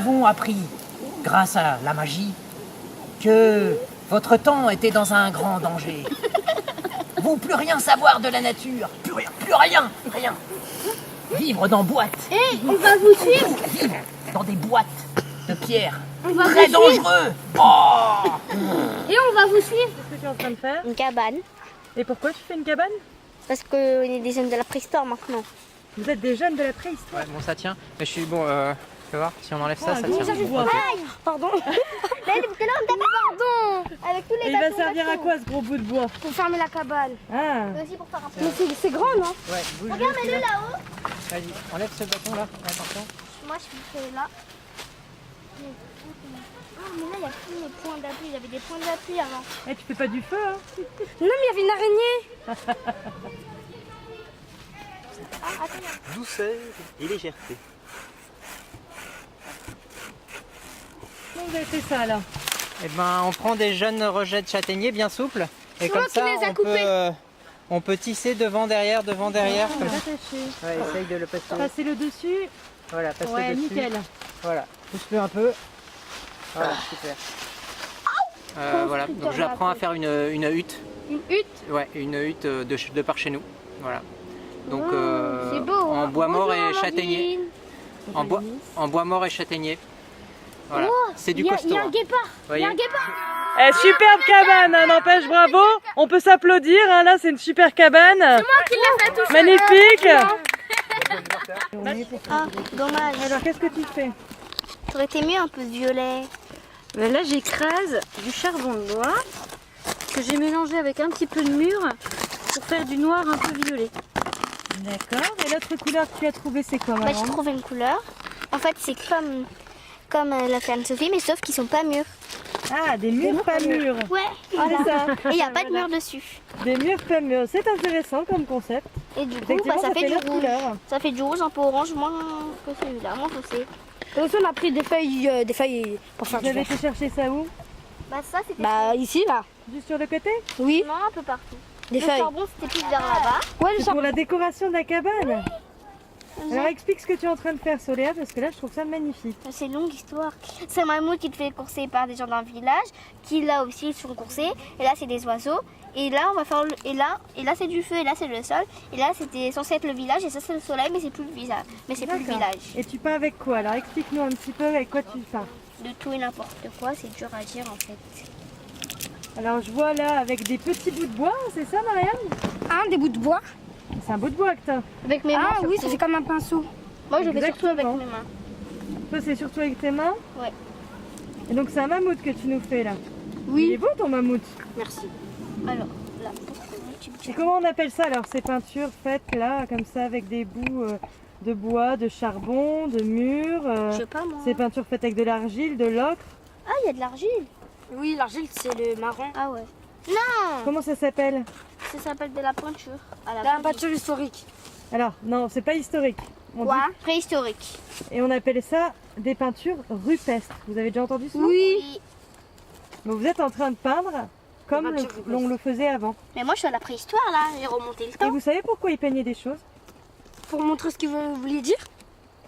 avons appris, grâce à la magie, que votre temps était dans un grand danger. Vous plus rien savoir de la nature, plus rien. Vivre dans boîtes. On va vous suivre. Vivre dans des boîtes de pierre. On va Très vous suivre. dangereux. Oh. Et on va vous suivre. Qu'est-ce que tu es en train de faire? Une cabane. Et pourquoi tu fais une cabane? Parce qu'on est des jeunes de la préhistoire maintenant. Vous êtes des jeunes de la préhistoire. Ouais, bon, ça tient. Mais je suis bon. Tu vas voir, si on enlève ça, ça tient. Pardon. Pardon. Avec tous les Et il va bâtons, servir à bâtons. quoi ce gros bout de bois? Pour fermer la cabane. Ah, Mais aussi pour faire un peu. Mais c'est grand, non? Ouais, bouge. Regarde, mets-le là-haut. Vas-y, enlève ce bâton là. Attention. Moi, je fais là. Ah, mais là, il y a plus les points d'appui. Il y avait des points d'appui avant. et tu fais pas du feu, hein? Non, mais il y avait une araignée. Ah, attends. Douceur et légèreté. Comment vous avez fait ça là? Eh ben, on prend des jeunes rejets de châtaignier bien souples. Et C'est comme moi qui ça, les ai coupés. on peut tisser devant, derrière. On Comme... va l'attacher. Ouais, essaye de le passer. Passer le dessus. Voilà, passe Ouais, le dessus. nickel. Voilà, pousse-le un peu. Voilà, super. Voilà, donc j'apprends à faire une hutte. Une hutte. Ouais, une hutte de par chez nous. Voilà. Donc C'est beau. en hein. bois mort Bonjour, et châtaignier. Amandine. En bois mort et châtaignier. Voilà, Oh, c'est du Il y costaud. a un hein. guépard. Il y a Voyez un guépard. Eh, superbe cabane, hein, n'empêche, bravo. On peut s'applaudir, hein, là c'est une super cabane. Qui l'a fait tout seul. Magnifique. Ah, dommage. Alors qu'est-ce que tu fais? Ça aurait été mieux un peu violet. Ben là, j'écrase du charbon de bois que j'ai mélangé avec un petit peu de mûre pour faire du noir un peu violet. D'accord. Et l'autre couleur que tu as trouvée, c'est quoi, Bah, maman? j'ai trouvé une couleur. En fait, c'est comme l'a fait Anne-Sophie, mais sauf qu'ils sont pas mûrs. Ah, des murs pas mûrs. Ouais, C'est ça. Et il n'y a pas de mur dessus. Des murs pas mûrs. C'est intéressant comme concept. Et du coup, Effectivement, bah, ça fait du l'autre rouge. couleur. Ça fait du rouge un peu orange, moins que celui-là, moins foncé. Et aussi on a pris des feuilles pour faire Vous du avez verre. été chercher ça où? Bah ça, c'était Bah ici là, Juste sur le côté? oui, non, un peu partout. des Le feuilles. charbon, c'était plus vers là-bas. Ouais, le C'est charbon. pour la décoration de la cabane. Alors explique ce que tu es en train de faire, Soléa, parce que là je trouve ça magnifique. C'est une longue histoire. C'est un mammouth qui te fait courser par des gens d'un village, qui là aussi sont coursés. Et là, c'est des oiseaux. Et là, on va faire et là c'est du feu. Et là, c'est le sol. Et là, c'était censé être le village. Et ça, c'est le soleil, mais c'est plus le visage. Mais c'est plus le D'accord. village. Et tu pars avec quoi? Alors explique-nous un petit peu avec quoi tu pars. De tout et n'importe quoi, c'est dur à dire en fait. Alors je vois là avec des petits bouts de bois, c'est ça, Marianne? Des bouts de bois. C'est un bout de bois que t'as. Avec mes mains. Ah oui, ça surtout. fait comme un pinceau. Moi, je fais surtout avec Exactement. mes mains. Toi c'est surtout avec tes mains? Ouais. Et donc c'est un mammouth que tu nous fais là? Il est Oui, beau ton mammouth. merci. Alors, là, tu Et comment on appelle ça alors, ces peintures faites là, comme ça, avec des bouts de bois, de charbon, de mur Je sais pas moi. Ces peintures faites avec de l'argile, de l'ocre? Ah, il y a de l'argile. Oui, l'argile c'est le marron. Ah ouais. Non, Comment ça s'appelle? ça s'appelle de la peinture. À la La base. peinture historique. Alors, non, c'est pas historique. On Quoi? Préhistorique. et on appelle ça des peintures rupestres. Vous avez déjà entendu ça? Oui. Mais vous êtes en train de peindre comme Des peintures l'on le faisait avant. Mais moi, je suis à la préhistoire là. J'ai remonté le Et temps. vous savez pourquoi ils peignaient des choses? Pour montrer ce que vous vouliez dire.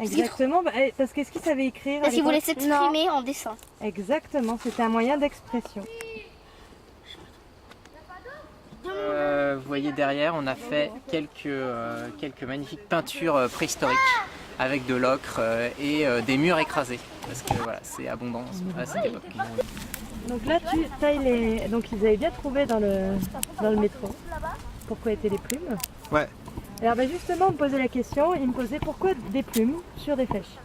Exactement, parce qu'est-ce qu'ils savaient écrire à Parce qu'ils voulaient l'époque? s'exprimer en dessin. Exactement, c'était un moyen d'expression. Vous voyez derrière, on a fait quelques magnifiques peintures préhistoriques avec de l'ocre et des murs écrasés. Parce que voilà, c'est abondant à cette époque. Donc là, tu tailles les... Donc ils avaient bien trouvé dans le métro pourquoi étaient les plumes. Ouais. Alors bah, justement, on me posait la question, ils me posaient pourquoi des plumes sur des flèches.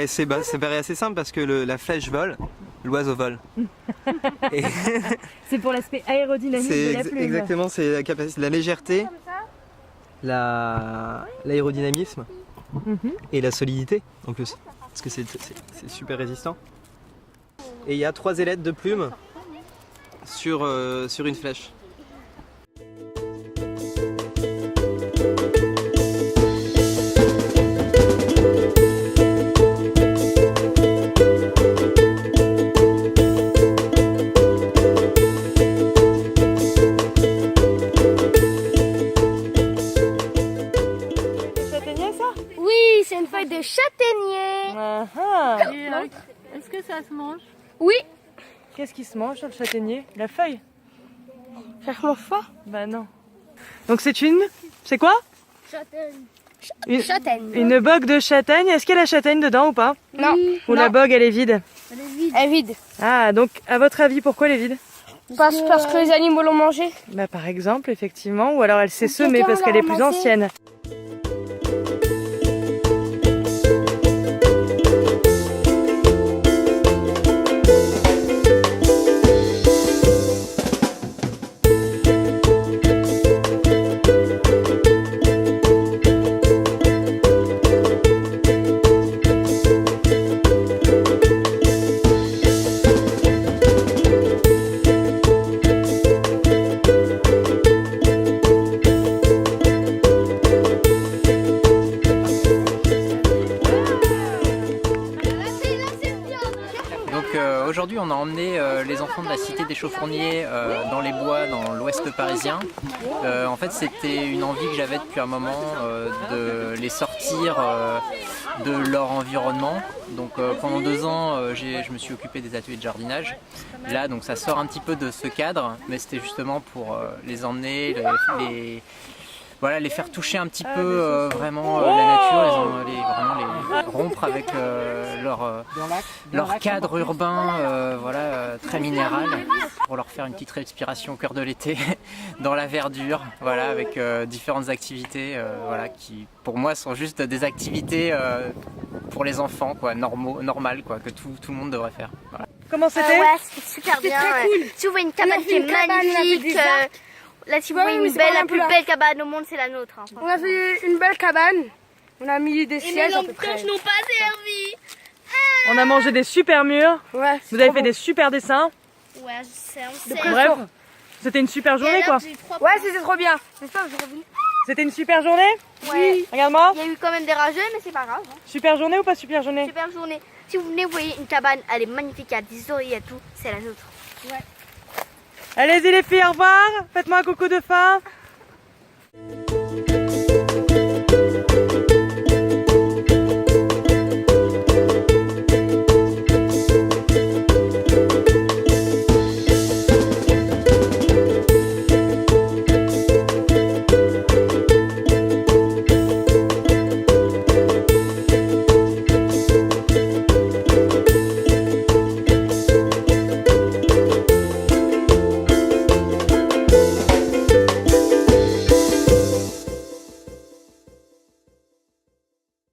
C'est paraît assez simple parce que la flèche vole, l'oiseau vole. Et C'est pour l'aspect aérodynamique de la plume. exactement, c'est la capacité, la légèreté, l'aérodynamisme Mhm. et la solidité en plus. Parce que c'est super résistant. Et il y a 3 ailettes de plumes sur une flèche. Châtaignier ça? Oui, c'est une feuille de châtaignier. Ah, ah. Est-ce que ça se mange? Oui. Qu'est-ce qui se mange sur le châtaignier? La feuille? Ça se mange pas. Bah non. Donc c'est une... C'est quoi? Une, Châtaigne. une bogue de châtaigne. Est-ce qu'il y a la châtaigne dedans ou pas? Non. Ou la bogue elle est vide? Elle est vide. Ah, donc à votre avis pourquoi elle est vide? Parce que les animaux l'ont mangée. Bah par exemple, effectivement. Ou alors elle s'est semée quelqu'un parce l'a qu'elle est plus ramassée. ancienne. Aujourd'hui, on a emmené les enfants de la cité des Chaufourniers dans les bois, dans l'ouest parisien. En fait, c'était une envie que j'avais depuis un moment de les sortir de leur environnement. Donc pendant 2 ans, je me suis occupé des ateliers de jardinage. Là, donc ça sort un petit peu de ce cadre, mais c'était justement pour les emmener, voilà, les faire toucher un petit peu vraiment la nature, vraiment les rompre avec leur cadre urbain voilà, très minéral, pour leur faire une petite respiration au cœur de l'été dans la verdure, voilà, avec différentes activités voilà, qui pour moi sont juste des activités pour les enfants, quoi, normales, quoi, que tout le monde devrait faire. Voilà. Comment c'était? Ouais, c'était super bien. très cool. Si vous voyez une cabane qui est magnifique, là si vous voyez mais une c'est belle, pas la plus belle cabane au monde, c'est la nôtre. Hein. On a fait une belle cabane. On a mis des sièges à peu près. n'ont pas servi. On a mangé des super murs. Ouais, Vous avez fait des super dessins. Ouais, c'est un Bref, c'était une super journée quoi. Ouais, c'était trop bien. J'espère que je reviens. C'était une super journée? Ouais. Regarde-moi. Il y a eu quand même des rageux, mais c'est pas grave. Hein. Super journée ou pas super journée? Super journée. Si vous venez, vous voyez une cabane, elle est magnifique, il y a des oreilles et tout, c'est la nôtre. Allez-y les filles, au revoir. Faites-moi un coucou de fin.